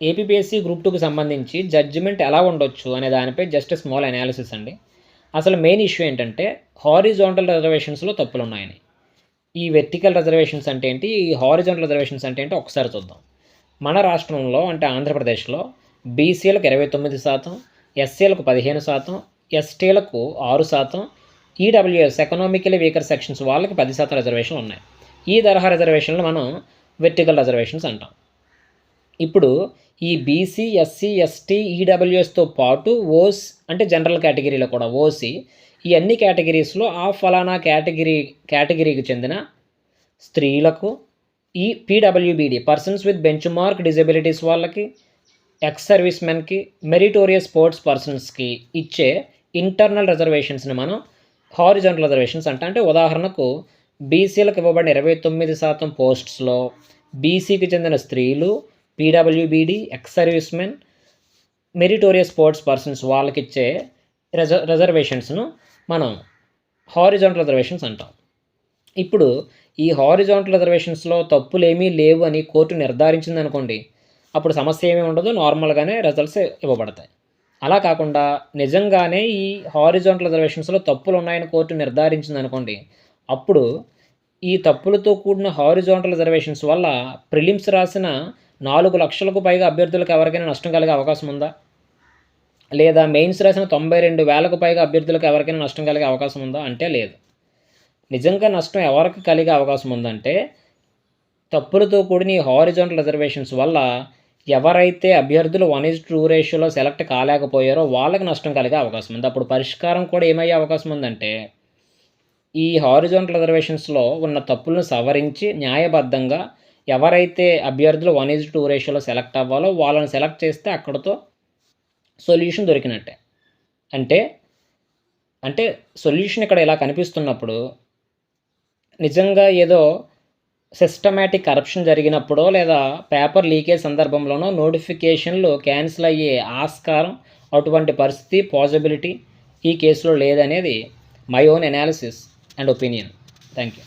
APPSC group 2కి సంబంధించి judgement ఎలా ఉండొచ్చు అనే దానిపై జస్ట్ స్మాల్ అనాలిసిస్ అండి. అసలు మెయిన్ ఇష్యూ ఏంటంటే హారిజాంటల్ రిజర్వేషన్స్లో తప్పులు ఉన్నాయని. ఈ వెర్టికల్ రిజర్వేషన్స్ అంటే ఏంటి, ఈ హారిజాంటల్ రిజర్వేషన్స్ అంటే ఏంటి ఒకసారి చూద్దాం. మన రాష్ట్రంలో అంటే ఆంధ్రప్రదేశ్లో బీసీలకు 29%, ఎస్సీలకు 15%, ఎస్టీలకు 6%, ఈడబ్ల్యూఎస్ ఎకనామికలీ వీకర్ సెక్షన్స్ వాళ్ళకి 10% రిజర్వేషన్లు ఉన్నాయి. ఈ తరహా రిజర్వేషన్లు మనం వెర్టికల్ రిజర్వేషన్స్ అంటాం. ఇప్పుడు ఈ బీసీ, ఎస్సీ, ఎస్టీ, ఈడబ్ల్యూఎస్తో పాటు ఓస్ అంటే జనరల్ కేటగిరీలో కూడా ఓసీ, ఈ అన్ని కేటగిరీస్లో ఆ ఫలానా కేటగిరీకి చెందిన స్త్రీలకు, ఈ పీడబ్ల్యూబీడీ పర్సన్స్ విత్ బెంచ్ మార్క్ డిజబిలిటీస్ వాళ్ళకి, ఎక్స్ సర్వీస్ మెన్కి, మెరిటోరియస్ స్పోర్ట్స్ పర్సన్స్కి ఇచ్చే ఇంటర్నల్ రిజర్వేషన్స్ని మనం హారిజాంటల్ రిజర్వేషన్స్ అంటే ఉదాహరణకు బీసీలకు ఇవ్వబడిన 29% పోస్ట్స్లో బీసీకి చెందిన స్త్రీలు, PWBD, ex service men, meritorious sports persons వాళ్ళకి ఇచ్చే రిజర్వేషన్స్ను మనం హారిజాంటల్ రిజర్వేషన్స్ అంటాం. ఇప్పుడు ఈ హారిజాంటల్ రిజర్వేషన్స్లో తప్పులు ఏమీ లేవు అని కోర్టు నిర్ధారించింది అనుకోండి, అప్పుడు సమస్య ఏమీ ఉండదు, నార్మల్గానే రిజల్ట్స్ ఇవ్వబడతాయి. అలా కాకుండా నిజంగానే ఈ హారిజాంటల్ రిజర్వేషన్స్లో తప్పులు ఉన్నాయని కోర్టు నిర్ధారించింది అనుకోండి, అప్పుడు ఈ తప్పులతో కూడిన హారిజాంటల్ రిజర్వేషన్స్ వల్ల ప్రిలిమ్స్ రాసిన 4 లక్షలకు పైగా అభ్యర్థులకు ఎవరికైనా నష్టం కలిగే అవకాశం ఉందా? లేదా మెయిన్స్ రాసిన 92,000కు పైగా అభ్యర్థులకు ఎవరికైనా నష్టం కలిగే అవకాశం ఉందా అంటే లేదు. నిజంగా నష్టం ఎవరికి కలిగే అవకాశం ఉందంటే తప్పులతో కూడిన ఈ హారిజాంటల్ రిజర్వేషన్స్ వల్ల ఎవరైతే అభ్యర్థులు 1:2 రేషియోలో సెలెక్ట్ కాలేకపోయారో వాళ్ళకి నష్టం కలిగే అవకాశం ఉంది. అప్పుడు పరిష్కారం కూడా ఏమయ్యే అవకాశం ఉందంటే ఈ హారిజాంటల్ రిజర్వేషన్స్లో ఉన్న తప్పులను సవరించి న్యాయబద్ధంగా ఎవరైతే అభ్యర్థులు 1:2 రేషియోలో సెలెక్ట్ అవ్వాలో వాళ్ళని సెలెక్ట్ చేస్తే అక్కడితో సొల్యూషన్ దొరికినట్టే. అంటే సొల్యూషన్ ఇక్కడ ఇలా కనిపిస్తున్నప్పుడు నిజంగా ఏదో సిస్టమేటిక్ కరప్షన్ జరిగినప్పుడో లేదా పేపర్ లీకేజ్ సందర్భంలోనో నోటిఫికేషన్లు క్యాన్సిల్ అయ్యే ఆస్కారం, అటువంటి పరిస్థితి పాసిబిలిటీ ఈ కేసులో లేదనేది my own analysis and opinion. Thank you.